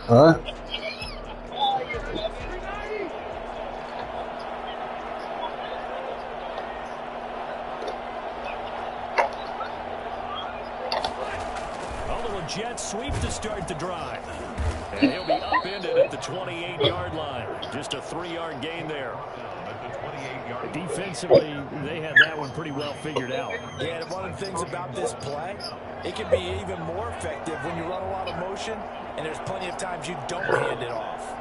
All right. A little jet sweep to start the drive. And he'll be upended at the 28-yard line. Just a 3-yard gain there. Defensively, they have that one pretty well figured out. Yeah, and one of the things about this play, it can be even more effective when you run a lot of motion, and there's plenty of times you don't hand it off.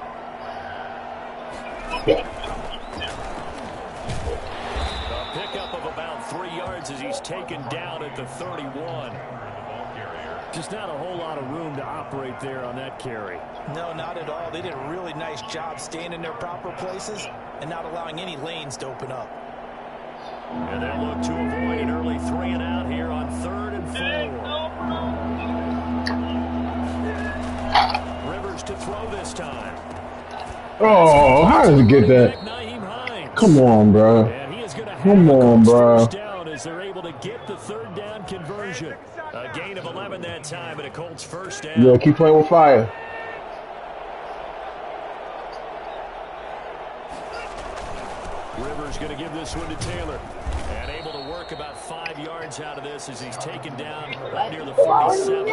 A pickup of about 3 yards as he's taken down at the 31. Just not a whole lot of room to operate there on that carry. No, not at all. They did a really nice job staying in their proper places and not allowing any lanes to open up. And they'll look to avoid an early 3 and out here on 3rd and 4. Rivers to throw this time. Oh, how does he get that? Come on, bro. And he is going to Come on, bro. first down as they're able to get the 3rd down conversion. A gain of 11 that time, and a Colts first down. Yeah, keep playing with fire. Rivers going to give this one to Taylor. And able to work about 5 yards out of this as he's taken down right near the 47.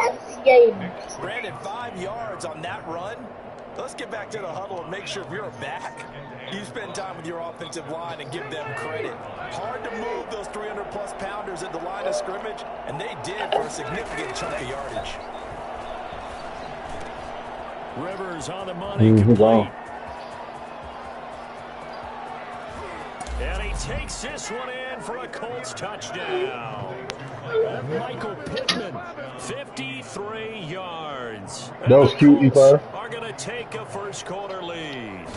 Brandon, 5 yards on that run. Let's get back to the huddle and make sure if you're back, you spend time with your offensive line and give them credit. Hard to move those 300-plus pounders at the line of scrimmage, and they did for a significant chunk of yardage. Rivers on the money, complete. And he takes this one in for a Colts touchdown. Michael Pittman, 53 yards. That was cute, E5. Are going to take a first-quarter lead.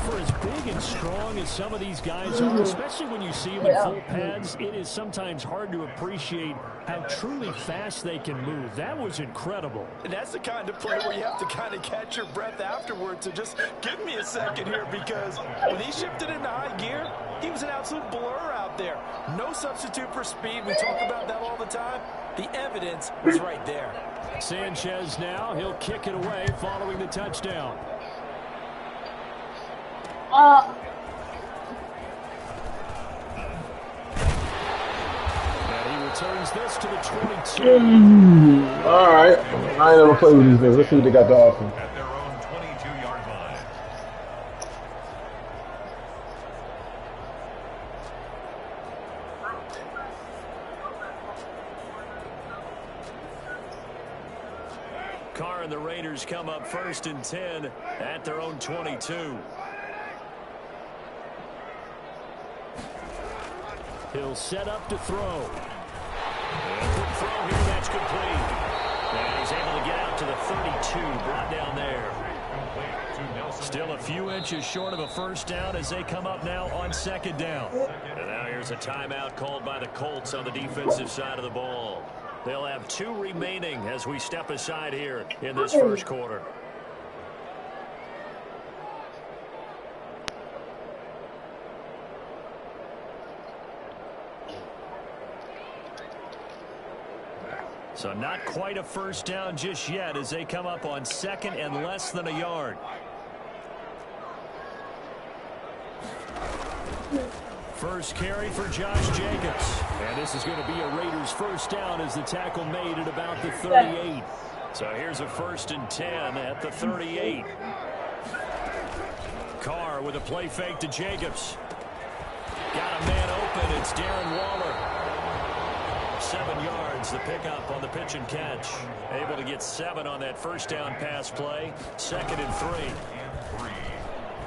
For as big and strong as some of these guys are, especially when you see them in full pads, it is sometimes hard to appreciate how truly fast they can move. That was incredible. And that's the kind of play where you have to kind of catch your breath afterwards. So just give me a second here, because when he shifted into high gear, he was an absolute blur out there. No substitute for speed. We talk about that all the time. The evidence was right there. Sanchez now, he'll kick it away following the touchdown. And he returns this to the 22. All right. I ain't never played with these guys. Let's see what they got to offer. At their own 22-yard line. Carr and the Raiders come up 1st and 10 at their own 22. He'll set up to throw. And quick throw here, that's complete. And he's able to get out to the 32, brought down there. Still a few inches short of a first down as they come up now on 2nd down. And now here's a timeout called by the Colts on the defensive side of the ball. They'll have 2 remaining as we step aside here in this first quarter. So not quite a first down just yet as they come up on 2nd and less than a yard. First carry for Josh Jacobs. And this is going to be a Raiders first down as the tackle made at about the 38. So here's a 1st and 10 at the 38. Carr with a play fake to Jacobs. Got a man open. It's Darren Waller. 7 yards, the pickup on the pitch and catch. Able to get 7 on that first down pass play. 2nd and 3.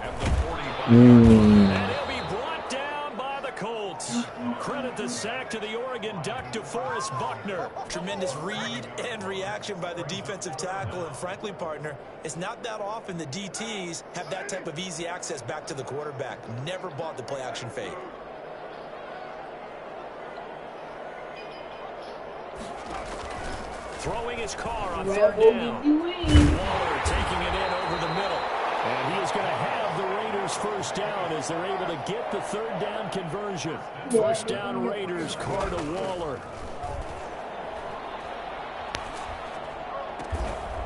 At the 45. And he'll be brought down by the Colts. Credit the sack to the Oregon Duck, DeForest Buckner. Tremendous read and reaction by the defensive tackle. And frankly, partner, it's not that often the DTs have that type of easy access back to the quarterback. Never bought the play action fade. Throwing his car on 3rd down. Waller taking it in over the middle. And he is going to have the Raiders first down as they're able to get the 3rd down conversion. First down Raiders, Carr to Waller.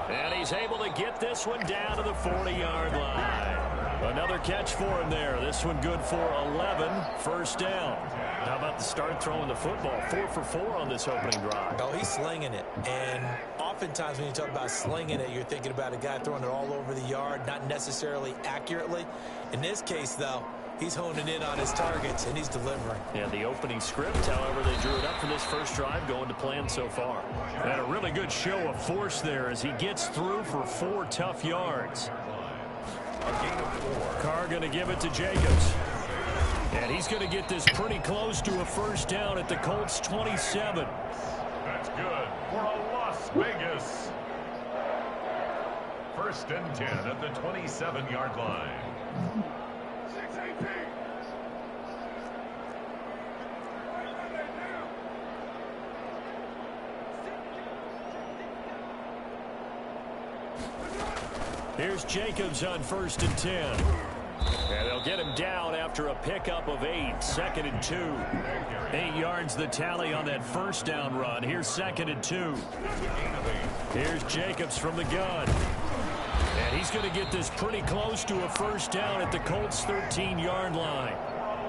And he's able to get this one down to the 40-yard line. Another catch for him there. This one good for 11, first down. How about the start throwing the football? 4 for 4 on this opening drive. Oh, he's slinging it. And oftentimes when you talk about slinging it, you're thinking about a guy throwing it all over the yard, not necessarily accurately. In this case, though, he's honing in on his targets, and he's delivering. Yeah, the opening script, however, they drew it up for this first drive, going to plan so far. And a really good show of force there as he gets through for 4 tough yards. Carr going to give it to Jacobs. And he's going to get this pretty close to a first down at the Colts 27. That's good for a Las Vegas. First and 10 at the 27-yard line. Here's Jacobs on first and 10. And they'll get him down after a pickup of 8, second and 2. 8 yards the tally on that first down run. Here's second and 2. Here's Jacobs from the gun. And he's going to get this pretty close to a first down at the Colts 13-yard line.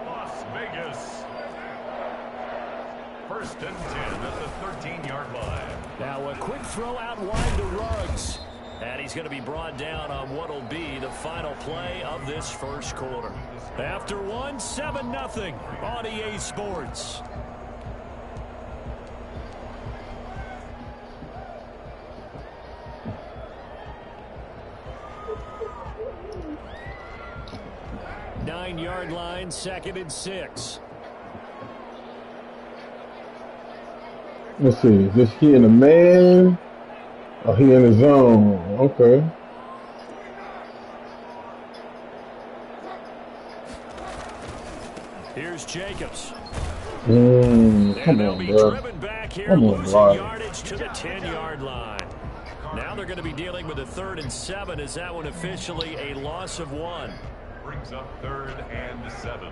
Las Vegas. First and 10 at the 13-yard line. Now a quick throw out wide to Ruggs. And he's going to be brought down on what will be the final play of this first quarter. After one, 7-0 on EA Sports. Nine-yard line, second and 6. Let's see. Is this he in the man? Oh, he in the zone. Okay. Here's Jacobs. Come on, bro. Driven back here, Come on, losing bro. yardage to the 10-yard line. Now they're going to be dealing with a 3rd and 7. Is that one officially a loss of 1? Brings up 3rd and 7.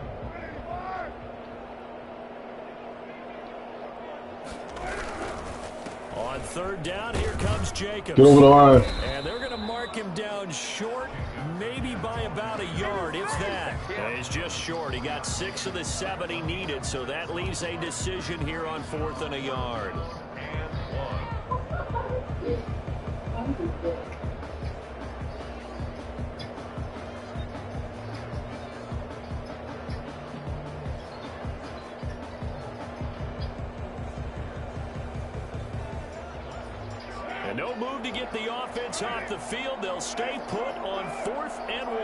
On 3rd down, here comes Jacobs. Get over the line. And they're going to mark him down short, maybe by about a yard, if that. He's just short. He got 6 of the 7 he needed, so that leaves a decision here on 4th and a yard. And no move to get the offense off the field. They'll stay put on 4th and 1.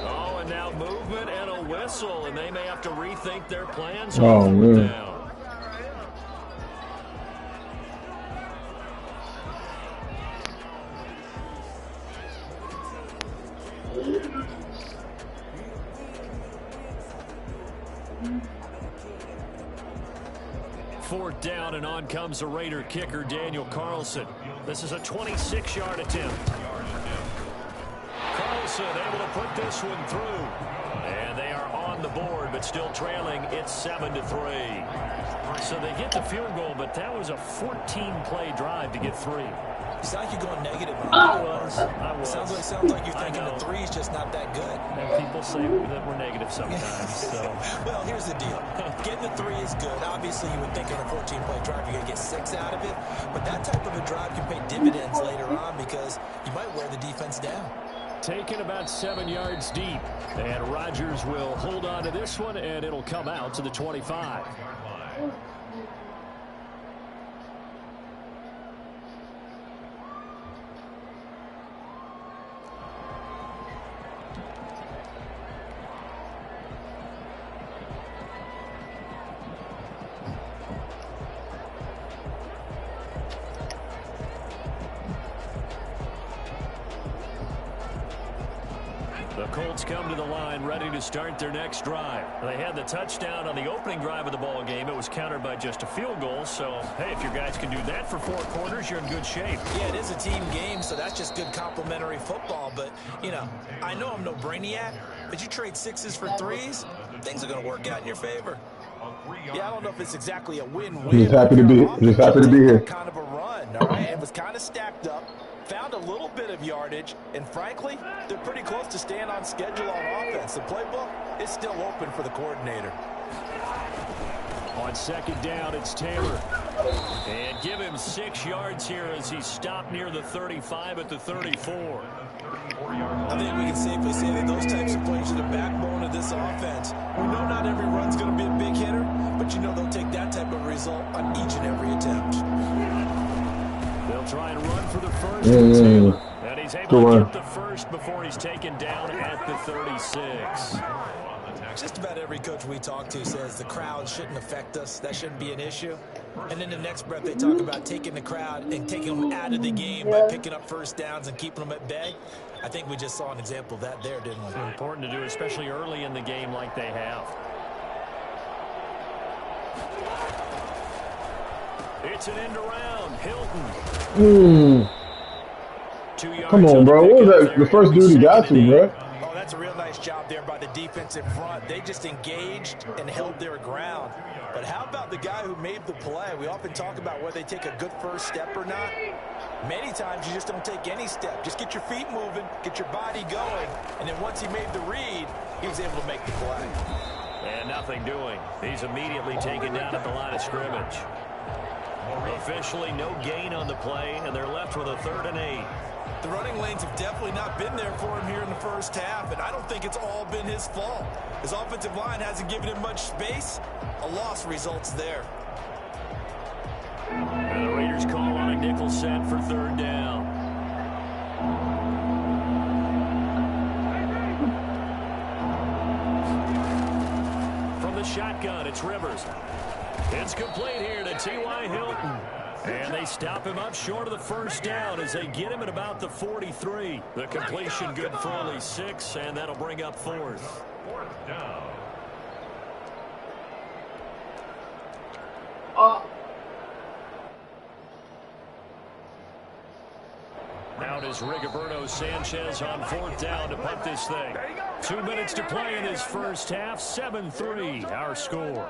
Oh, and now movement and a whistle, and they may have to rethink their plans on 4th down. Fourth down, and on comes the Raider kicker, Daniel Carlson. This is a 26-yard attempt. Carlson able to put this one through. And they are on the board, but still trailing. It's 7-3. So they get the field goal, but that was a 14-play drive to get 3. You sound like you're going negative. I was. Sounds like you're thinking the 3 is just not that good. And people say that we're negative sometimes. So. Well, here's the deal. Getting the 3 is good. Obviously, you would think on a 14-play drive you're going to get 6 out of it. But that type of a drive can pay dividends later on because you might wear the defense down. Taken about 7 yards deep. And Rodgers will hold on to this one, and it'll come out to the 25. The Colts come to the line ready to start their next drive. They had the touchdown on the opening drive of the ball game. It was countered by just a field goal. So, hey, if your guys can do that for 4 quarters, you're in good shape. Yeah, it is a team game, so that's just good complimentary football. But, you know, I know I'm no brainiac, but you trade 6s for 3s, things are going to work out in your favor. Yeah, I don't know if it's exactly a win-win. Just happy to be here. Kind of a run, all right? It was kind of stacked up, found a little bit of yardage, and frankly, they're pretty close to staying on schedule on offense. The playbook is still open for the coordinator. On second down, it's Taylor. And give him 6 yards here as he stopped near the 35 at the 34. I think we can safely say that those types of plays are the backbone of this offense. We know not every run's going to be a big hitter, but you know they'll take that type of result on each and every attempt. They'll try and run for the first. And he's able to get the first before he's taken down at the 36. Just about every coach we talk to says the crowd shouldn't affect us. That shouldn't be an issue. And in the next breath, they talk about taking the crowd and taking them out of the game by picking up first downs and keeping them at bay. I think we just saw an example of that there, didn't we? Important to do, especially early in the game like they have. It's an end around. Hilton. 2 yards. Come on, bro. What was that? The first dude he got to, bro. Oh, that's a real nice job there by the defensive front. They just engaged and held their ground. But how about the guy who made the play? We often talk about whether they take a good first step or not. Many times you just don't take any step. Just get your feet moving, get your body going, and then once he made the read, he was able to make the play. And nothing doing. He's immediately taken down at the line of scrimmage. Officially no gain on the play, and they're left with a 3rd and 8. The running lanes have definitely not been there for him here in the first half, and I don't think it's all been his fault. His offensive line hasn't given him much space. A loss results there. And the Raiders call on a nickel set for 3rd down. From the shotgun, it's Rivers. It's complete here to T.Y. Hilton. And they stop him up short of the first down as they get him at about the 43. The completion good for only 6, and that'll bring up 4th. 4th down. Now it is Rigoberto Sanchez on 4th down to punt this thing. 2 minutes to play in his first half. 7-3 our score.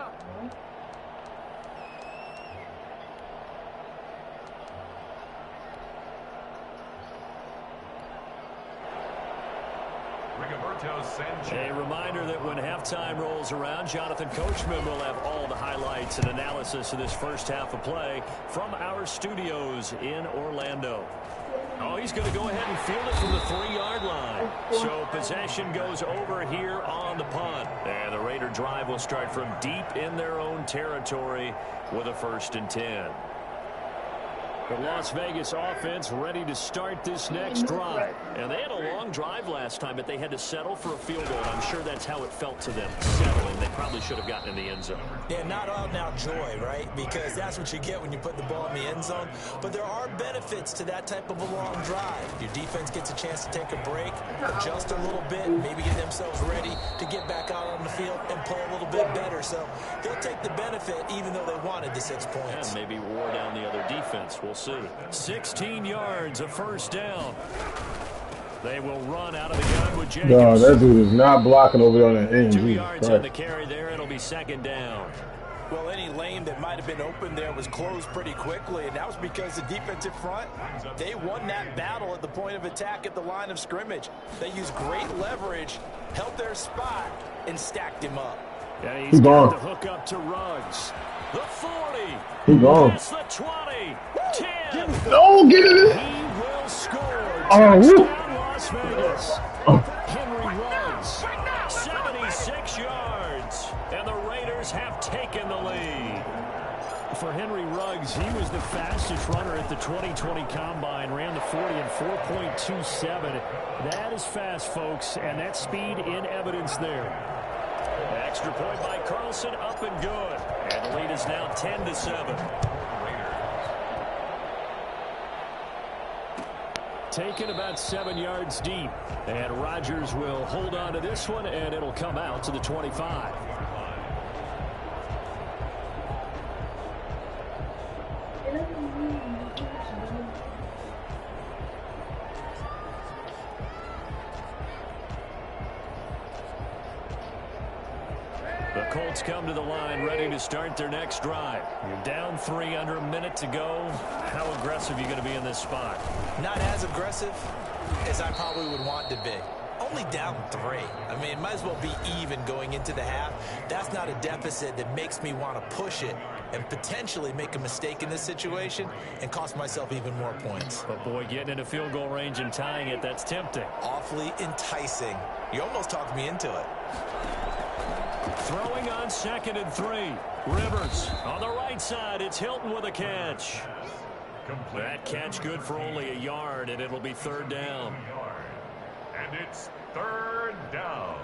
A reminder that when halftime rolls around, Jonathan Coachman will have all the highlights and analysis of this first half of play from our studios in Orlando. Oh, he's going to go ahead and field it from the 3-yard line. So possession goes over here on the punt. And the Raider drive will start from deep in their own territory with a 1st and 10. The Las Vegas offense ready to start this next drive. And they had a long drive last time, but they had to settle for a field goal. I'm sure that's how it felt to them, settling. They probably should have gotten in the end zone. Yeah, not all now joy, right? Because that's what you get when you put the ball in the end zone. But there are benefits to that type of a long drive. Your defense gets a chance to take a break, adjust a little bit, maybe get themselves ready to get back out on the field and play a little bit better. So they'll take the benefit even though they wanted the 6 points. And maybe wore down the other defense. We'll see. 16 yards, a 1st down. They will run out of the gun with Jacobs. No, that dude is not blocking over on that end. 2 yards on the carry there. It'll be 2nd down. Well, any lane that might have been open there was closed pretty quickly, and that was because the defensive front, they won that battle at the point of attack at the line of scrimmage. They used great leverage, held their spot, and stacked him up. Yeah, he's got the hook up to Ruggs. The 40. He gone. That's the 20. 10. Oh, get it in. He will score. Oh, touchdown, Las Vegas. Henry Ruggs, 76 yards. And the Raiders have taken the lead. For Henry Ruggs, he was the fastest runner at the 2020 Combine. Ran the 40 in 4.27. That is fast, folks, and that speed in evidence there. Extra point by Carlson, up and good. And the lead is now 10-7. Taken about 7 yards deep. And Rodgers will hold on to this one, and it'll come out to the 25. The Colts come to the line ready to start their next drive. You're down 3, under a minute to go. How aggressive are you going to be in this spot? Not as aggressive as I probably would want to be. Only down 3. I mean, it might as well be even going into the half. That's not a deficit that makes me want to push it and potentially make a mistake in this situation and cost myself even more points. But, boy, getting into field goal range and tying it, that's tempting. Awfully enticing. You almost talked me into it. Throwing on 2nd and 3. Rivers on the right side. It's Hilton with a catch. That catch good for only a yard, and it'll be 3rd down. And it's 3rd down.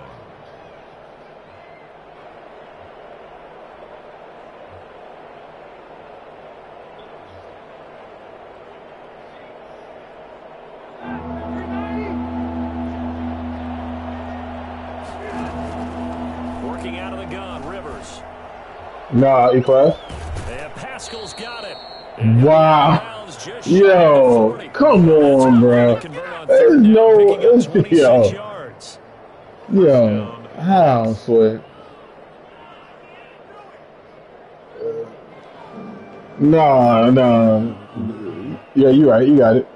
Working out of the gun, Rivers. Nah, eclass. And Pascal's got it. Wow. Yo, come on, bro. There's no, yo, how, Sweat? Nah. Yeah, you right. You got it.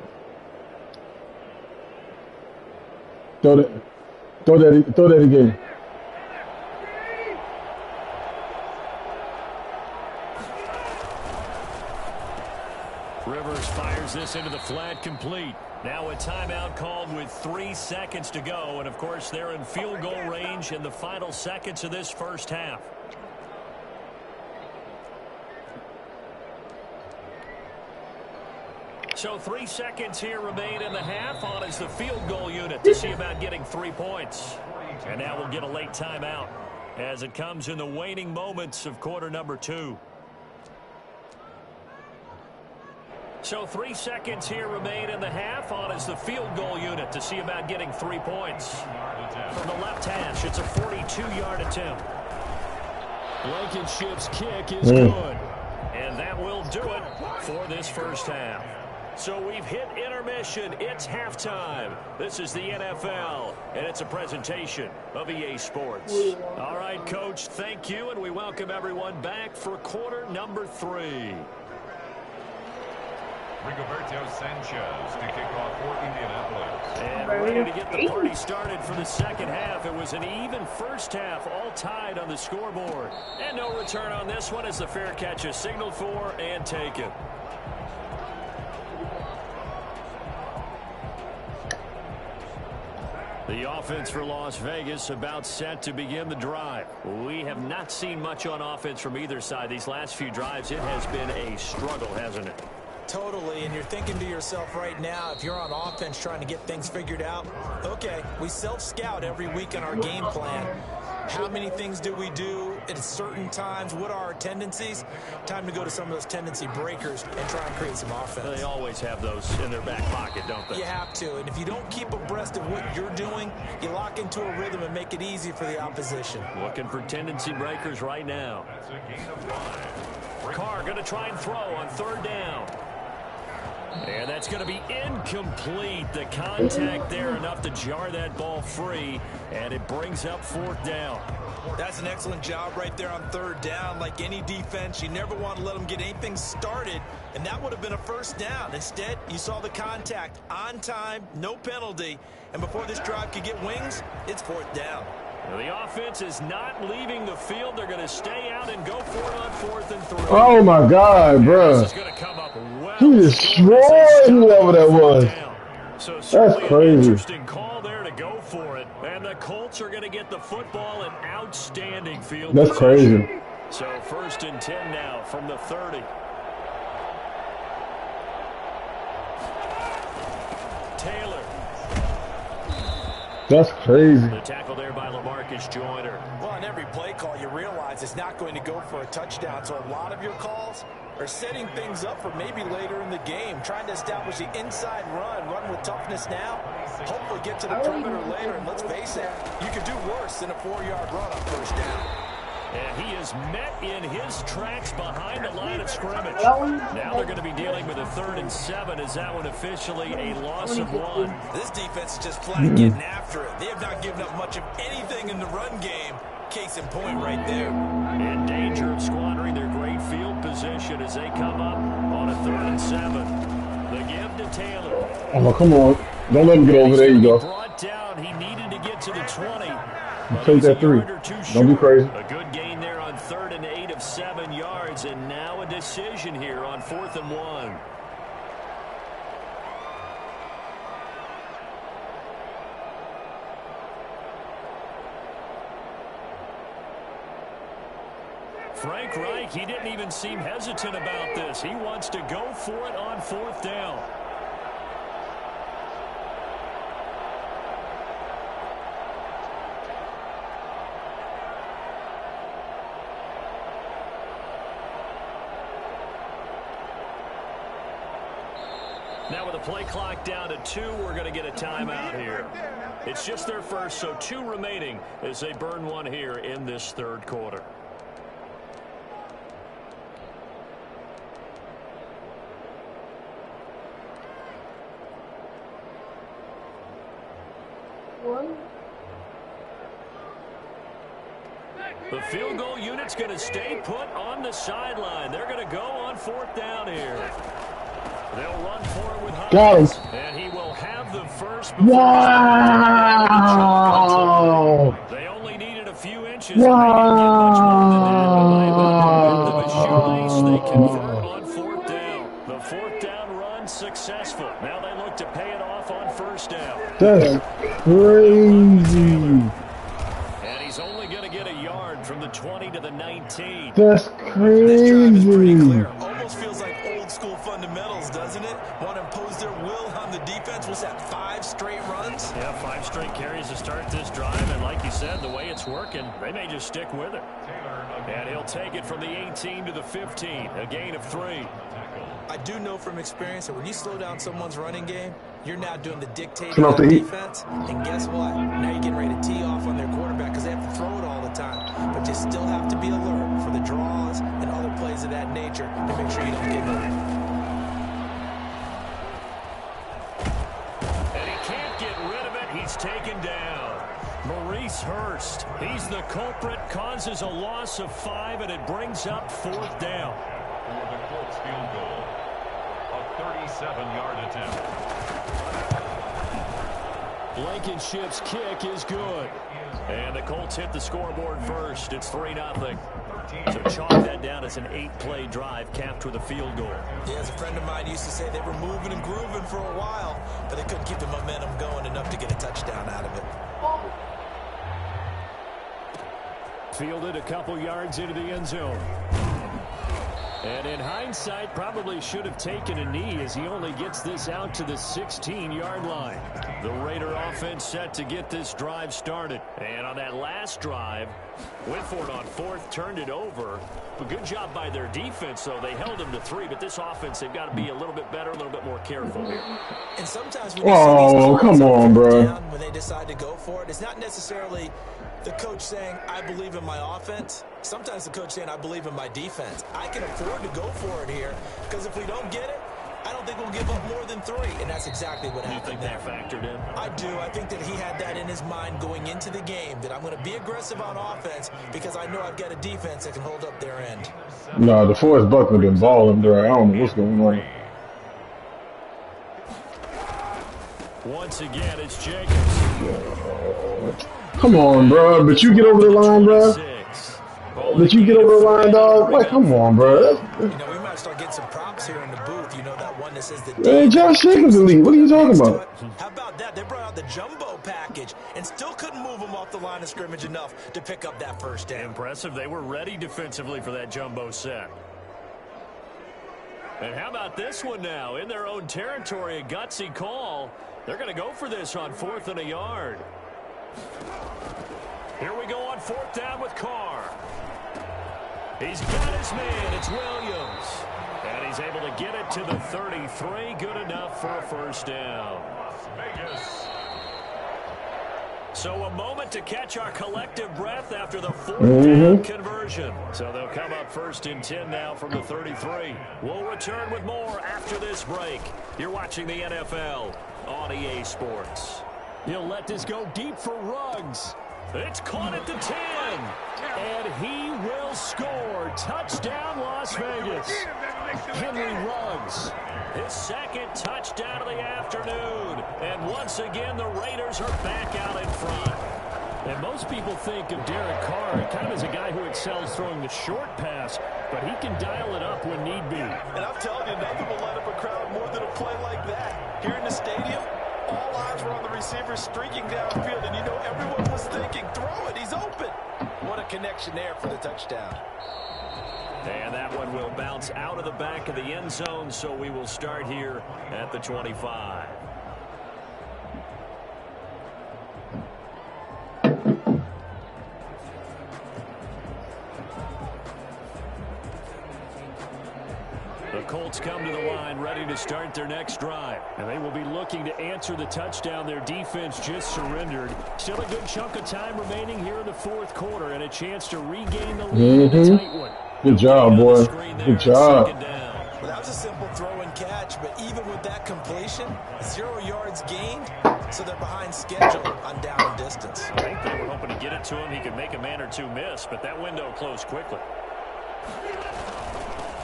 Throw that again. Rivers fires this into the flat, complete. Now a timeout called with 3 seconds to go. And, of course, they're in field goal range in the final seconds of this first half. So 3 seconds here remain in the half. On is the field goal unit to see about getting 3 points. And now we'll get a late timeout as it comes in the waning moments of quarter number 2. So 3 seconds here remain in the half. On is the field goal unit to see about getting 3 points. From the left hash, it's a 42-yard attempt. Blankenship's kick is good. And that will do it for this first half. So we've hit intermission. It's halftime. This is the NFL, and it's a presentation of EA Sports. All right, Coach, thank you, and we welcome everyone back for quarter number 3. Rigoberto Sanchez to kick off for Indianapolis. And ready to get the party started for the second half. It was an even first half, all tied on the scoreboard. And no return on this one as the fair catch is signaled for and taken. The offense for Las Vegas about set to begin the drive. We have not seen much on offense from either side. These last few drives, it has been a struggle, hasn't it? Totally, and you're thinking to yourself right now, if you're on offense trying to get things figured out, okay, we self-scout every week in our game plan. How many things do we do at certain times? What are our tendencies? Time to go to some of those tendency breakers and try and create some offense. They always have those in their back pocket, don't they? You have to, and if you don't keep abreast of what you're doing, you lock into a rhythm and make it easy for the opposition. Looking for tendency breakers right now. That's a gain of 5. Carr going to try and throw on 3rd down. And that's going to be incomplete. The contact there enough to jar that ball free, and it brings up 4th down. That's an excellent job right there on 3rd down. Like any defense, you never want to let them get anything started, and that would have been a 1st down. Instead, you saw the contact on time, no penalty, and before this drive could get wings, it's 4th down. The offense is not leaving the field. They're going to stay out and go for it on 4th and 3. Oh my God, bro! This is going to come up well. He destroyed whoever that was. So that's crazy. An interesting call there to go for it. And the Colts are going to get the football in outstanding field That's position. crazy. So 1st and 10 now from the 30. Taylor. That's crazy. The tackle there by LaMarcus Joyner. Well, on every play call, you realize it's not going to go for a touchdown. So a lot of your calls are setting things up for maybe later in the game, trying to establish the inside run with toughness now, hopefully get to the perimeter later. And let's face it, you could do worse than a 4-yard run on 1st down. And he is met in his tracks behind the line of scrimmage. Now they're going to be dealing with a 3rd and 7. Is that one officially a loss of 1? This defense is just flat getting after it. They have not given up much of anything in the run game. Case in point right there. In danger of squandering their great field position as they come up on a 3rd and 7. The give to Taylor. Oh, come on. Don't let him get over. There you go. Brought down. He needed to get to the 20. Take that 3. Don't be crazy. A good gain there on 3rd and 8 of 7 yards, and now a decision here on 4th and 1. Frank Reich, he didn't even seem hesitant about this. He wants to go for it on 4th down. Now with the play clock down to 2, we're going to get a timeout here. It's just their first, so 2 remaining as they burn one here in this 3rd quarter. The field goal unit's going to stay put on the sideline. They're going to go on 4th down here. They'll run for it with Hines. Got him. And he will have the first. Wow. They only needed a few inches. Wow. They convert on 4th down. The 4th down run successful. Now they look to pay it off on 1st down. That's crazy. And he's only going to get a yard from the 20 to the 19. That's crazy. This drive is pretty clear. Almost feels like old school fundamentals, doesn't it? Want to impose their will on the defense. Was that 5 straight runs? Yeah, 5 straight carries to start this drive. And like you said, the way it's working, they may just stick with it. And he'll take it from the 18 to the 15. A gain of 3. I do know from experience that when you slow down someone's running game, you're now doing the dictating of the defense. And guess what? Now you're getting ready to tee off on their quarterback because they have to throw it all the time. But you still have to be alert for the draws and other plays of that nature to make sure you don't get hurt. And he can't get rid of it. He's taken down. Maurice Hurst. He's the culprit. Causes a loss of 5, and it brings up 4th down. For the Colts field goal, a 37-yard attempt. Blankenship's kick is good. And the Colts hit the scoreboard first. It's 3-0. So chalk that down as an 8-play drive capped with a field goal. Yeah, as a friend of mine used to say, they were moving and grooving for a while, but they couldn't keep the momentum going enough to get a touchdown out of it. Fielded a couple yards into the end zone. And in hindsight, probably should have taken a knee as he only gets this out to the 16-yard line. The Raider offense set to get this drive started. And on that last drive, went for it on 4th, turned it over. A good job by their defense, though. They held them to 3, but this offense, they've got to be a little bit better, a little bit more careful here. And sometimes when you see these come on, bro. when they decide to go for it, it's not necessarily the coach saying, I believe in my offense. Sometimes the coach saying, I believe in my defense. I can afford to go for it here because if we don't get it, I don't think we'll give up more than 3. And that's exactly what happened there. You think that factored in? I do. I think that he had that in his mind going into the game, that I'm going to be aggressive on offense because I know I've got a defense that can hold up their end. Nah, DeForest Buckner been balling there. I don't know what's going on. Once again, it's Jacobs. Come on, bro. But you get over the line, bro. But you get over the line, dog. Like, come on, bro. You know, we might start getting some props here in the booth. You know, that one that says the Hey, Josh Jacobs elite. What are you talking about? How about that? They brought out the jumbo package and still couldn't move them off the line of scrimmage enough to pick up that first down. Impressive. They were ready defensively for that jumbo set. And how about this one now? In their own territory, a gutsy call. They're going to go for this on 4th and a yard. Here we go on 4th down with Carr. He's got his man. It's Williams. And he's able to get it to the 33. Good enough for a first down. Las Vegas. So a moment to catch our collective breath after the fourth down conversion. So they'll come up 1st and 10 now from the 33. We'll return with more after this break. You're watching the NFL on EA Sports. He'll let this go deep for Ruggs. It's caught at the 10. And he will score. Touchdown, Las Vegas. Henry Ruggs. His 2nd touchdown of the afternoon. And once again, the Raiders are back out in front. And most people think of Derek Carr kind of as a guy who excels throwing the short pass, but he can dial it up when need be. And I'm telling you, nothing will light up a crowd more than a play like that. Here in the stadium, all eyes were on the receiver streaking downfield, and you know everyone was thinking, throw it, he's open. What a connection there for the touchdown. And that one will bounce out of the back of the end zone, so we will start here at the 25. The Colts come to the line ready to start their next drive. And they will be looking to answer the touchdown their defense just surrendered. Still a good chunk of time remaining here in the 4th quarter and a chance to regain the lead in a tight one. Good job, boy. Good job. Well, that was a simple throw and catch, but even with that completion, 0 yards gained, so they're behind schedule on down and distance. I think they were hoping to get it to him. He could make a man or two miss, but that window closed quickly.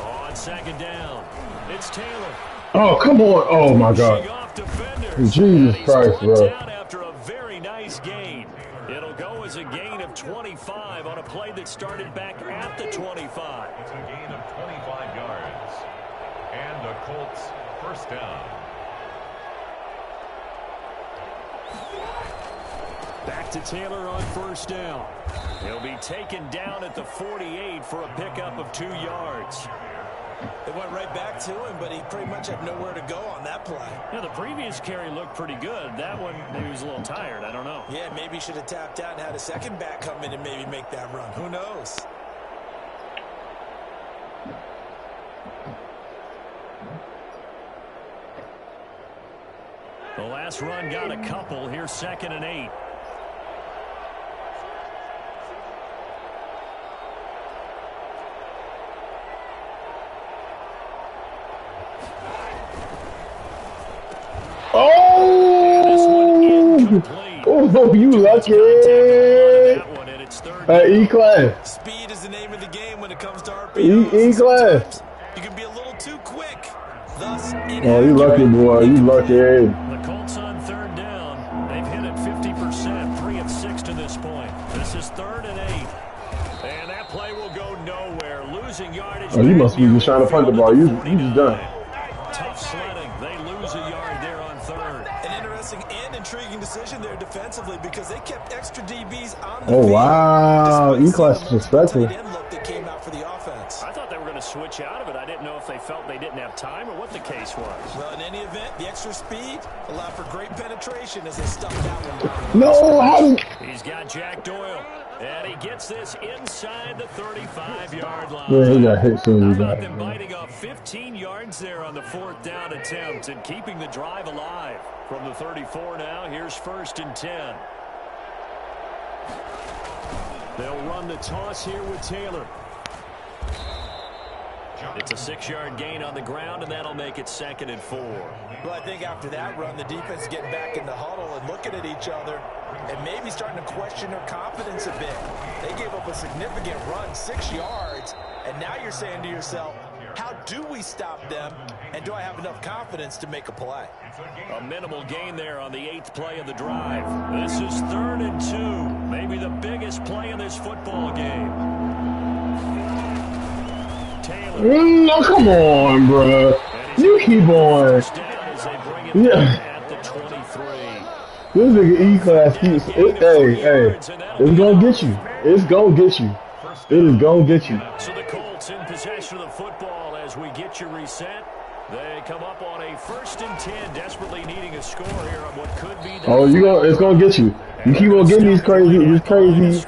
On 2nd down, it's Taylor. Oh, come on. Oh, my God. Jesus Christ, bro. After a very nice gain. It'll go as a gain of 25 on a play that started back at the 25. It's a gain of 25 yards. And the Colts 1st down. Back to Taylor on 1st down. He'll be taken down at the 48 for a pickup of 2 yards. It went right back to him, but he pretty much had nowhere to go on that play. Yeah, the previous carry looked pretty good. That one, maybe he was a little tired. I don't know. Yeah, maybe he should have tapped out and had a second back come in and maybe make that run. Who knows? The last run got a couple. Here's 2nd and 8. Oh, you lucky. eclass. Speed is the name of the game when it comes to RPOs. eclass. You can be a little too quick. Thus, oh, you lucky, boy. You lucky. The Colts on 3rd down. They've hit it 50%, 3 of 6 to this point. This is 3rd and 8. And that play will go nowhere. Losing yardage. Oh, you must be just trying to punt the ball. You just done. Tough sledding. They lose a yard there on 3rd. An interesting and intriguing decision there defensively because they kept extra DBs on the Oh, field. wow. E-class disrespectful. Look that came out for the offense. I thought they were going to switch out of it. I didn't know if they felt they didn't have time or what the case was. Well, in any event, the extra speed allowed for great penetration as they stuffed that one down. No, He's got Jack Doyle. And he gets this inside the 35-yard line. yeah, he got hit soon. How He got about hit. them biting off 15 yards there on the 4th down attempt and keeping the drive alive? From the 34 now, here's 1st and 10. They'll run the toss here with Taylor. It's a 6-yard gain on the ground, and that'll make it 2nd and 4. Well, I think after that run, the defense getting back in the huddle and looking at each other and maybe starting to question their confidence a bit. They gave up a significant run, 6 yards, and now you're saying to yourself, how do we stop them, and do I have enough confidence to make a play? A minimal gain there on the 8th play of the drive. This is 3rd and 2, maybe the biggest play in this football game. Taylor. No, come on, bro. You keep on. Yeah. At the 23. This nigga E-class keeps it. Hey, it's gonna get you. It's gonna get you. It is gonna get you. So the Colts in possession of the football as we get you reset. They come up on a 1st and 10, desperately needing a score here on what could be. Oh, it's gonna get you. You keep on getting these crazy plays.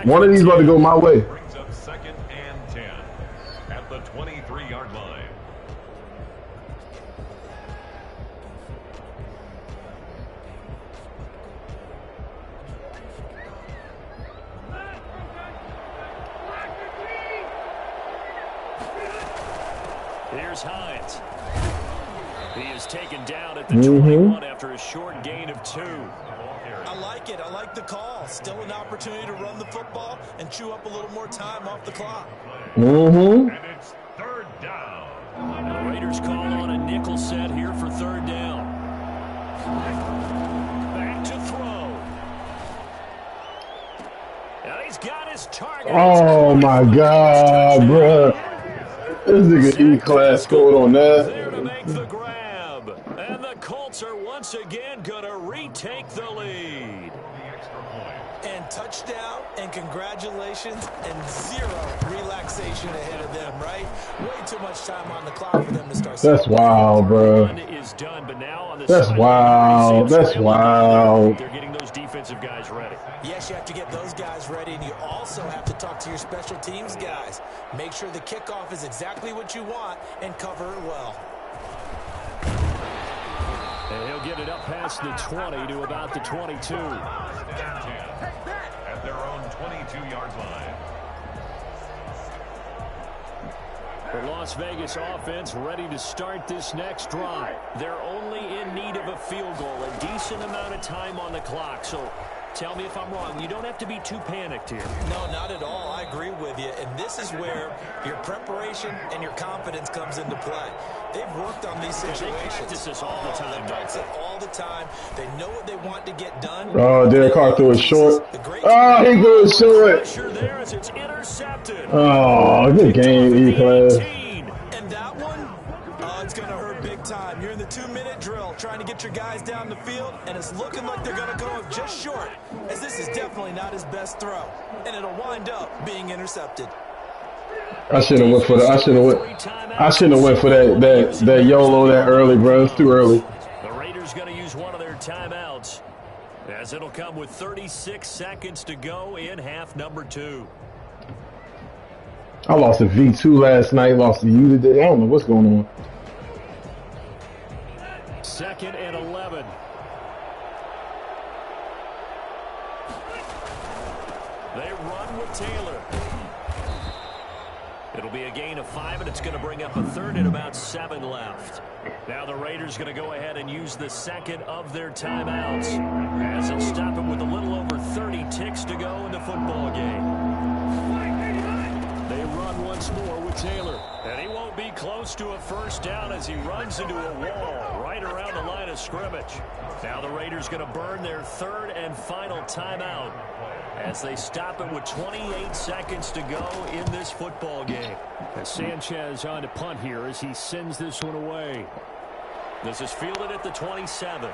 One of these about to go my way. Brings up 2nd and 10 at the 23-yard line. Here's Hines. He is taken down at the 21 after a short gain of 2. I like it. I like the call. Still an opportunity to run the football and chew up a little more time off the clock. And it's third down. The Raiders call on a nickel set here for third down. Back to throw. And he's got his target. Oh my God, bro! This nigga eclass scored on that. There to make the grab, and the Colts are once again gonna retake the lead. And touchdown, and congratulations, and zero relaxation ahead of them, right? Way too much time on the clock for them to start. That's wild, bro. Is done, but now on the That's wild. That's wild. They're getting those defensive guys ready. Yes, you have to get those guys ready, and you also have to talk to your special teams guys. Make sure the kickoff is exactly what you want and cover it well. And he'll get it up past the 20 to about the 22. At their own 22-yard line. The Las Vegas offense ready to start this next drive. They're only in need of a field goal, a decent amount of time on the clock. So tell me if I'm wrong. You don't have to be too panicked here. No, not at all. I agree with you. And this is where your preparation and your confidence comes into play. They've worked on these situations. They practice this all the time. They practice it all the time. They know what they want to get done. Oh, Derek Carr threw it short. Oh, he threw it short. Pressure there as it's intercepted. Oh, good game, E-Class. And that one, it's going to hurt big time. You're in the 2-minute drill trying to get your guys down the field, and it's looking like they're going to go up just short, as this is definitely not his best throw, and it'll wind up being intercepted. I shouldn't have went for that. I shouldn't have went for that YOLO that early, bro. It's too early. The Raiders going to use one of their timeouts, as it'll come with 36 seconds to go in half number 2. I lost a V2 last night. Lost to you today. I don't know what's going on. 2nd and 11. They run with Taylor. It'll be a gain of 5, and it's going to bring up a third and about 7 left. Now the Raiders going to go ahead and use the second of their timeouts, as they'll stop it with a little over 30 ticks to go in the football game. They run once more with Taylor, and he won't be close to a first down as he runs into a wall right around the line of scrimmage. Now the Raiders going to burn their third and final timeout as they stop it with 28 seconds to go in this football game. As Sanchez on to punt here as he sends this one away. This is fielded at the 27.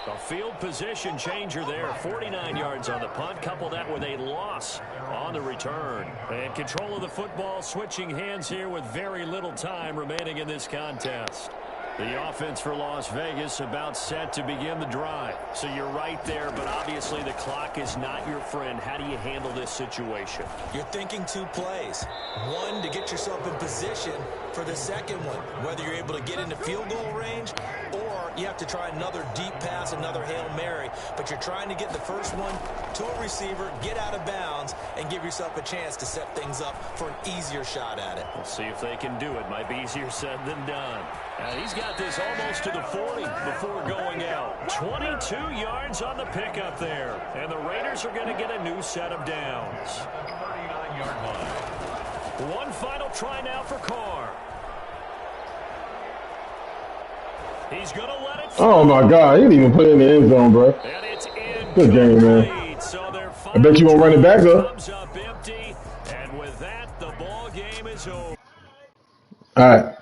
A field position changer there. 49 yards on the punt. Couple that with a loss on the return. And control of the football switching hands here with very little time remaining in this contest. The offense for Las Vegas about set to begin the drive. So you're right there, but obviously the clock is not your friend. How do you handle this situation? You're thinking 2 plays. One, to get yourself in position for the second one, whether you're able to get into field goal range or you have to try another deep pass, another Hail Mary. But you're trying to get the first one to a receiver, get out of bounds, and give yourself a chance to set things up for an easier shot at it. We'll see if they can do it. Might be easier said than done. He's got this almost to the 40 before going out. 22 yards on the pickup there. And the Raiders are going to get a new set of downs. 39-yard line. One final try now for Carr. He's going to let it fly. Oh, my God. He didn't even put it in the end zone, bro. And it's in. Good game, man. So I bet you won't run it back, though. comes up empty. And with that, the ball game is over. All right.